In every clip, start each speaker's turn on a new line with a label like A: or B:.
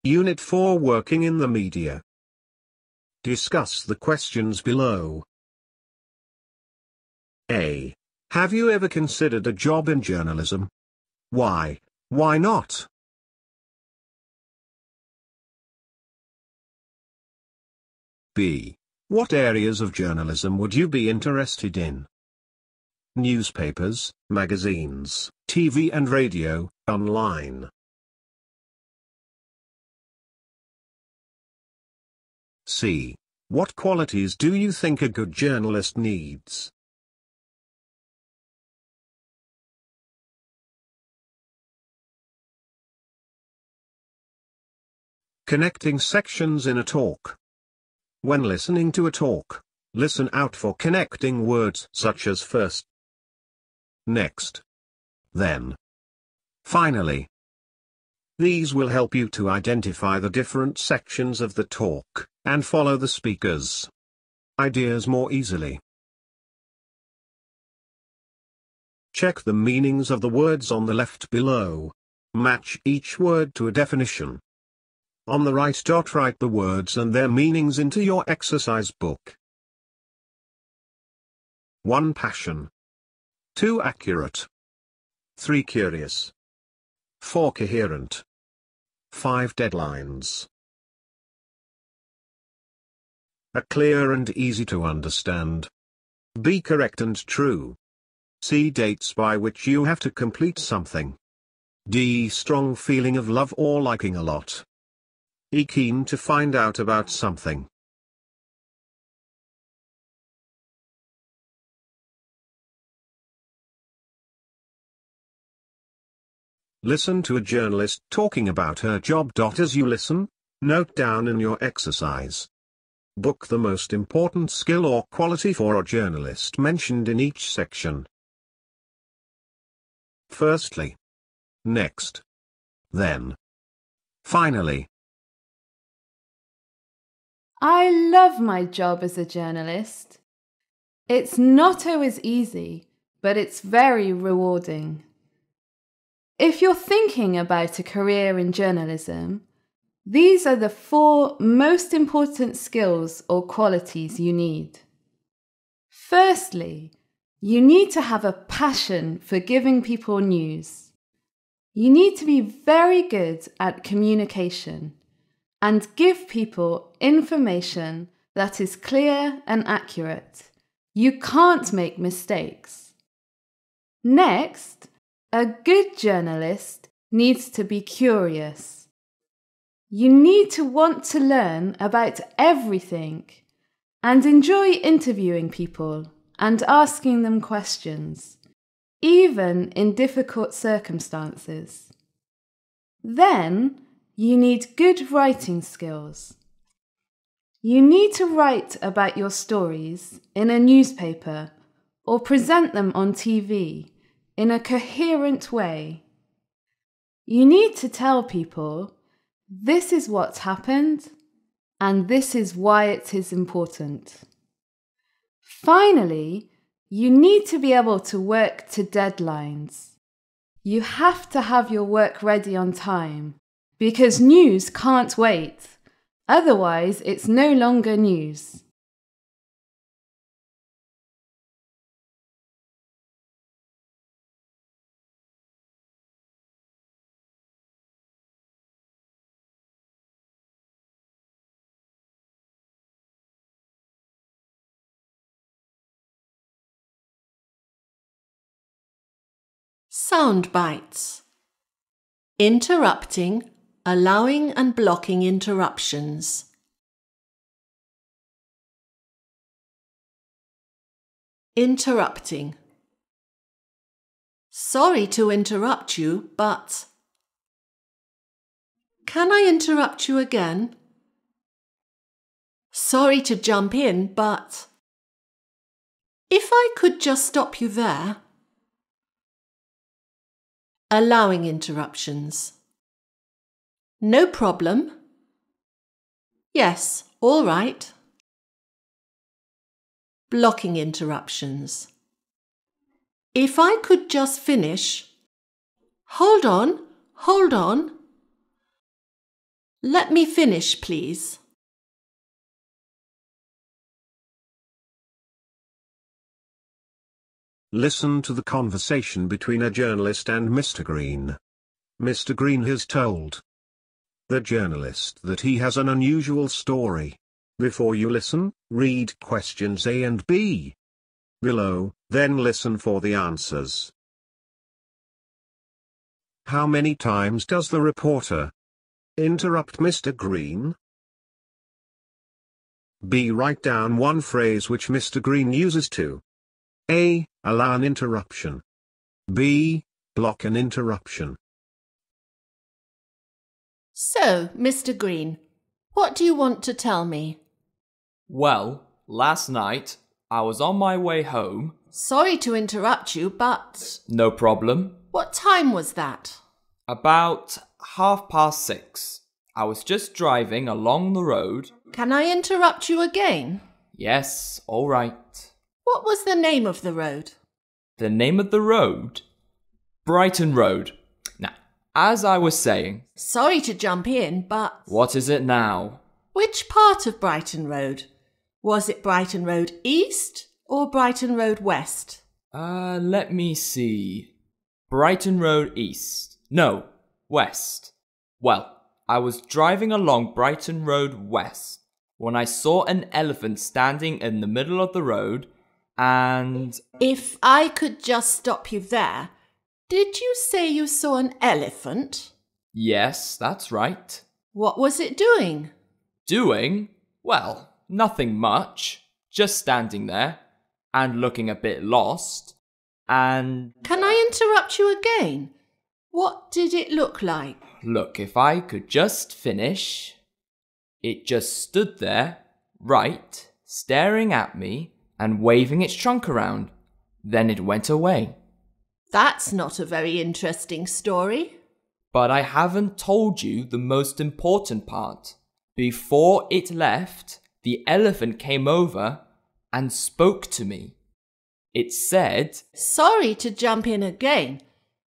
A: Unit 4 Working in the Media. Discuss the questions below. A. Have you ever considered a job in journalism? Why? Why not? B. What areas of journalism would you be interested in? Newspapers, magazines, TV and radio, online. C. What qualities do you think a good journalist needs? Connecting sections in a talk. When listening to a talk, listen out for connecting words such as first, next, then, finally. These will help you to identify the different sections of the talk, and follow the speaker's ideas more easily. Check the meanings of the words on the left below. Match each word to a definition. On the right, write the words and their meanings into your exercise book. 1. Passion. 2. Accurate. 3. Curious. 4. Coherent. 5. Deadlines. A. Clear and easy to understand. B. Correct and true. C. Dates by which you have to complete something. D. Strong feeling of love or liking a lot. E. Keen to find out about something. Listen to a journalist talking about her job. As you listen, note down in your exercise book the most important skill or quality for a journalist mentioned in each section. Firstly, next, then, finally.
B: I love my job as a journalist. It's not always easy, but it's very rewarding. If you're thinking about a career in journalism, these are the 4 most important skills or qualities you need. Firstly, you need to have a passion for giving people news. You need to be very good at communication and give people information that is clear and accurate. You can't make mistakes. Next, a good journalist needs to be curious. You need to want to learn about everything and enjoy interviewing people and asking them questions, even in difficult circumstances. Then, you need good writing skills. You need to write about your stories in a newspaper or present them on TV in a coherent way. You need to tell people, this is what's happened, and this is why it is important. Finally, you need to be able to work to deadlines. You have to have your work ready on time, because news can't wait. Otherwise, it's no longer news.
C: Sound bites. Interrupting, allowing and blocking interruptions. Interrupting. Sorry to interrupt you, but... Can I interrupt you again? Sorry to jump in, but... If I could just stop you there. Allowing interruptions. No problem. Yes, all right. Blocking interruptions. If I could just finish. Hold on, hold on. Let me finish, please.
A: Listen to the conversation between a journalist and Mr. Green. Mr. Green has told the journalist that he has an unusual story. Before you listen, read questions A and B below, then listen for the answers. How many times does the reporter interrupt Mr. Green? B. Write down one phrase which Mr. Green uses to A. Allow an interruption. B. Block an interruption.
C: So, Mr. Green, what do you want to tell me?
D: Well, last night I was on my way home.
C: Sorry to interrupt you, but...
D: No problem.
C: What time was that?
D: About 6:30. I was just driving along the road.
C: Can I interrupt you again?
D: Yes, all right.
C: What was the name of the road?
D: The name of the road? Brighton Road. Now, as I was saying...
C: Sorry to jump in, but...
D: What is it now?
C: Which part of Brighton Road? Was it Brighton Road East or Brighton Road West?
D: Let me see. Brighton Road East. No, West. Well, I was driving along Brighton Road West when I saw an elephant standing in the middle of the road and...
C: If I could just stop you there, did you say you saw an elephant?
D: Yes, that's right.
C: What was it doing?
D: Doing? Well, nothing much. Just standing there and looking a bit lost. And...
C: Can I interrupt you again? What did it look like?
D: Look, if I could just finish. It just stood there, right, staring at me and waving its trunk around. Then it went away.
C: That's not a very interesting story.
D: But I haven't told you the most important part. Before it left, the elephant came over and spoke to me. It said...
C: Sorry to jump in again,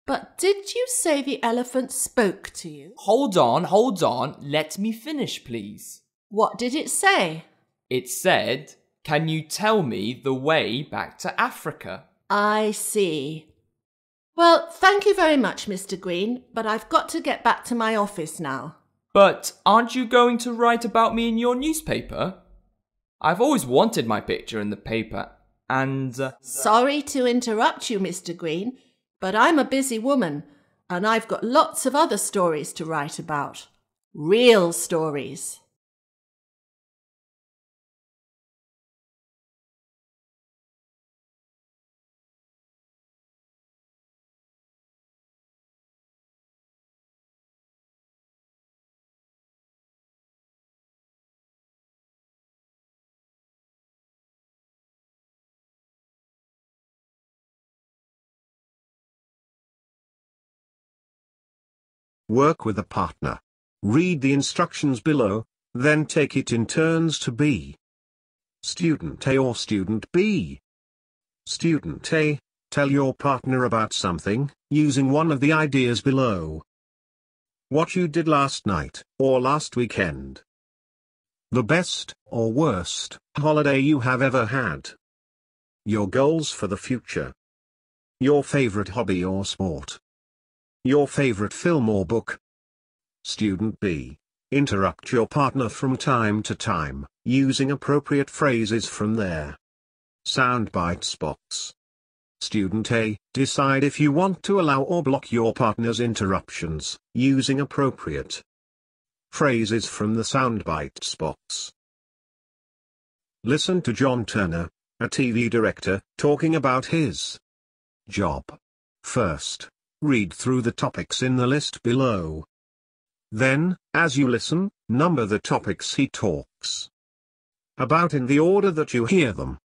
C: but did you say the elephant spoke to you?
D: Hold on, let me finish, please.
C: What did it say?
D: It said, can you tell me the way back to Africa?
C: I see. Well, thank you very much, Mr. Green, but I've got to get back to my office now.
D: But aren't you going to write about me in your newspaper? I've always wanted my picture in the paper, and...
C: Sorry to interrupt you, Mr. Green, but I'm a busy woman, and I've got lots of other stories to write about. Real stories.
A: Work with a partner. Read the instructions below, then take it in turns to be Student A or Student B. Student A, tell your partner about something, using one of the ideas below. What you did last night, or last weekend. The best, or worst, holiday you have ever had. Your goals for the future. Your favorite hobby or sport. Your favorite film or book. Student B, interrupt your partner from time to time, using appropriate phrases from their soundbites box. Student A, decide if you want to allow or block your partner's interruptions, using appropriate phrases from the soundbites box. Listen to John Turner, a TV director, talking about his job. First, read through the topics in the list below. Then, as you listen, number the topics he talks about in the order that you hear them.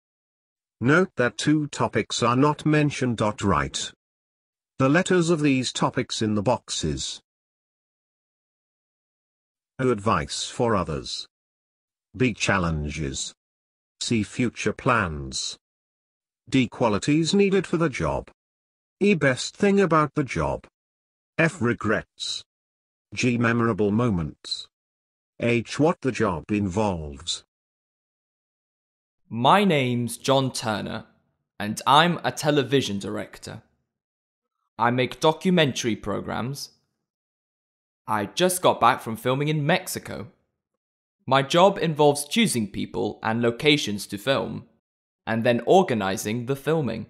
A: Note that 2 topics are not mentioned. Write the letters of these topics in the boxes. A. Advice for others. B. Challenges. C. Future plans. D. Qualities needed for the job. E. Best thing about the job. F. Regrets. G. Memorable moments. H. What the job involves.
D: My name's John Turner, and I'm a television director. I make documentary programs. I just got back from filming in Mexico. My job involves choosing people and locations to film, and then organizing the filming.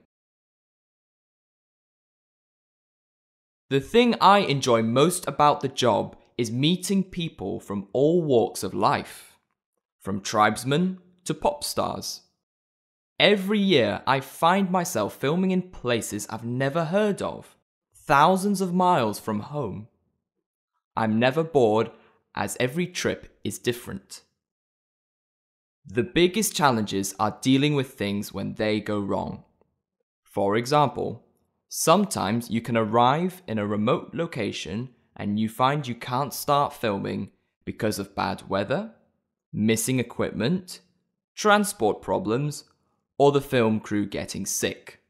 D: The thing I enjoy most about the job is meeting people from all walks of life, from tribesmen to pop stars. Every year I find myself filming in places I've never heard of, thousands of miles from home. I'm never bored as every trip is different. The biggest challenges are dealing with things when they go wrong. For example, sometimes you can arrive in a remote location and you find you can't start filming because of bad weather, missing equipment, transport problems, or the film crew getting sick.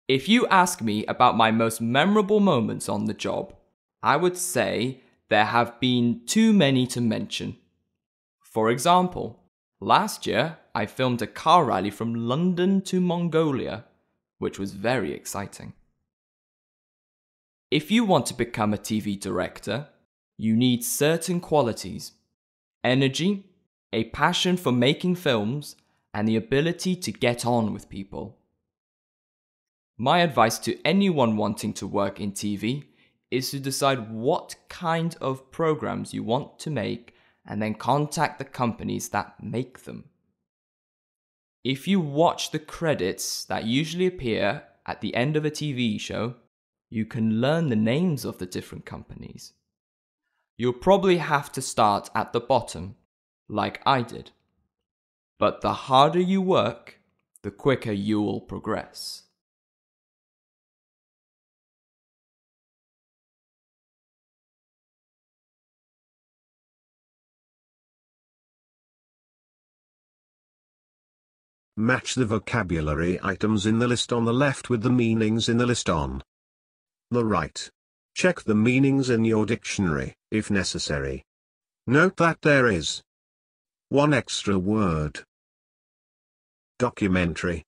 D: If you ask me about my most memorable moments on the job, I would say there have been too many to mention. For example, last year I filmed a car rally from London to Mongolia, which was very exciting. If you want to become a TV director, you need certain qualities: energy, a passion for making films, and the ability to get on with people. My advice to anyone wanting to work in TV is to decide what kind of programs you want to make and then contact the companies that make them. If you watch the credits that usually appear at the end of a TV show, you can learn the names of the different companies. You'll probably have to start at the bottom, like I did. But the harder you work, the quicker you will progress.
A: Match the vocabulary items in the list on the left with the meanings in the list on the right. Check the meanings in your dictionary, if necessary. Note that there is one extra word. Documentary,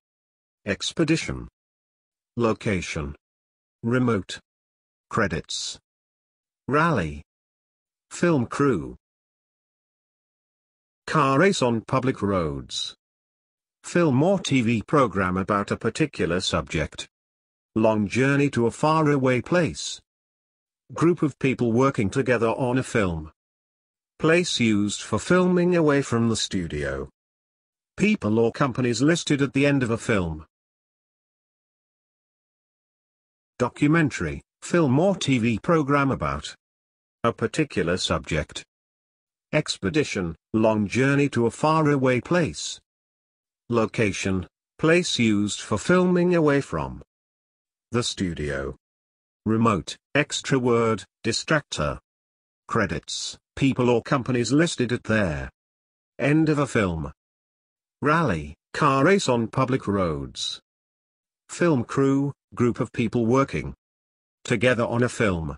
A: expedition, location, remote, credits, rally, film crew, car race on public roads, film or TV program about a particular subject, long journey to a faraway place, group of people working together on a film, place used for filming away from the studio, people or companies listed at the end of a film. Documentary, film or TV program about a particular subject. Expedition, long journey to a faraway place. Location, place used for filming away from the studio. Remote, extra word, distractor. Credits, people or companies listed at their end of a film. Rally, car race on public roads. Film crew, group of people working together on a film.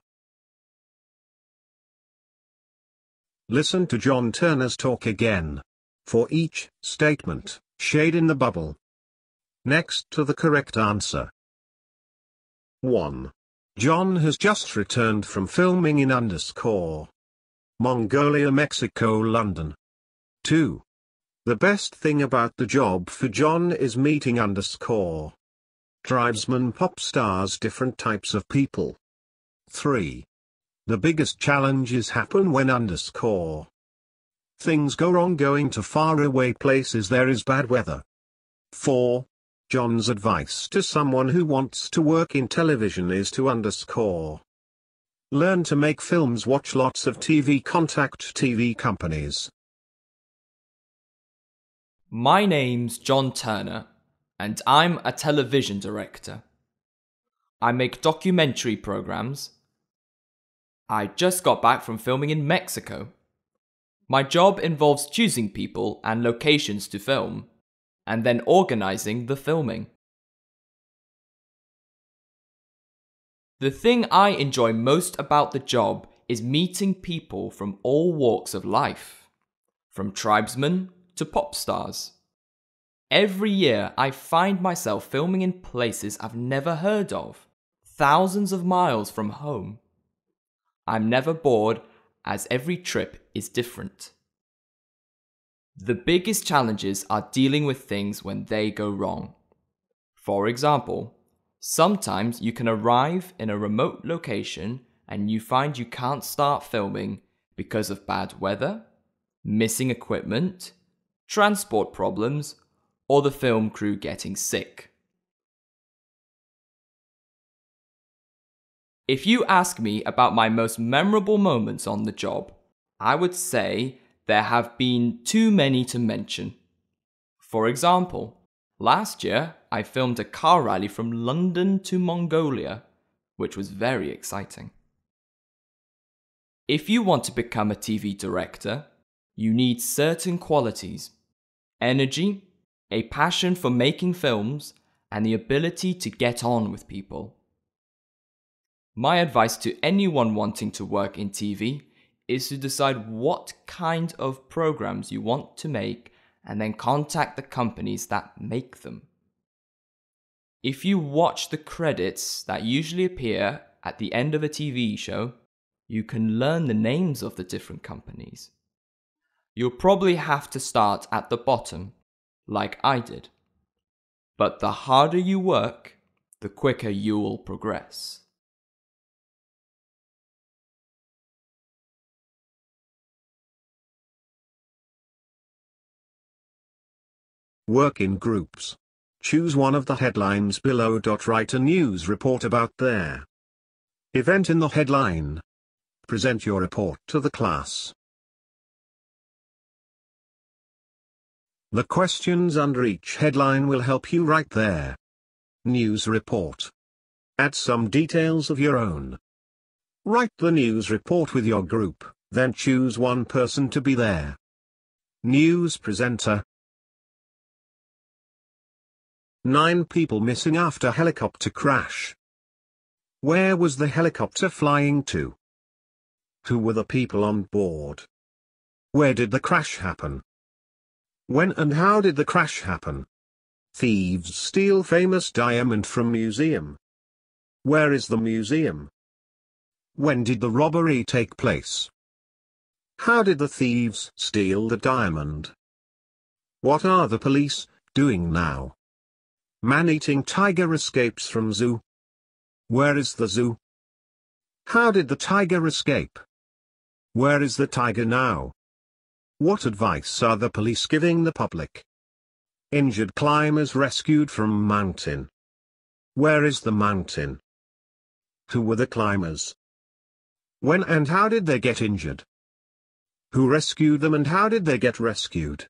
A: Listen to John Turner's talk again. For each statement, shade in the bubble next to the correct answer. 1. John has just returned from filming in Mongolia, Mexico, London. 2. The best thing about the job for John is meeting tribesmen, pop stars, different types of people. 3. The biggest challenges happen when things go wrong going to faraway places, there is bad weather. 4. John's advice to someone who wants to work in television is to learn to make films, watch lots of TV, contact TV companies.
D: My name's John Turner, and I'm a television director. I make documentary programs. I just got back from filming in Mexico. My job involves choosing people and locations to film, and then organizing the filming. The thing I enjoy most about the job is meeting people from all walks of life, from tribesmen to pop stars. Every year I find myself filming in places I've never heard of, thousands of miles from home. I'm never bored as every trip is different. The biggest challenges are dealing with things when they go wrong. For example, sometimes you can arrive in a remote location and you find you can't start filming because of bad weather, missing equipment, transport problems, or the film crew getting sick. If you ask me about my most memorable moments on the job, I would say there have been too many to mention. For example, last year I filmed a car rally from London to Mongolia, which was very exciting. If you want to become a TV director, you need certain qualities: energy, a passion for making films, and the ability to get on with people. My advice to anyone wanting to work in TV is to decide what kind of programs you want to make and then contact the companies that make them. If you watch the credits that usually appear at the end of a TV show, you can learn the names of the different companies. You'll probably have to start at the bottom, like I did. But the harder you work, the quicker you'll progress.
A: Work in groups. Choose one of the headlines below. Write a news report about their event in the headline. Present your report to the class. The questions under each headline will help you write their news report. Add some details of your own. Write the news report with your group, then choose one person to be their news presenter. 9 people missing after helicopter crash. Where was the helicopter flying to? Who were the people on board? Where did the crash happen? When and how did the crash happen? Thieves steal famous diamond from museum. Where is the museum? When did the robbery take place? How did the thieves steal the diamond? What are the police doing now? Man-eating tiger escapes from zoo. Where is the zoo? How did the tiger escape? Where is the tiger now? What advice are the police giving the public? Injured climbers rescued from mountain. Where is the mountain? Who were the climbers? When and how did they get injured? Who rescued them and how did they get rescued?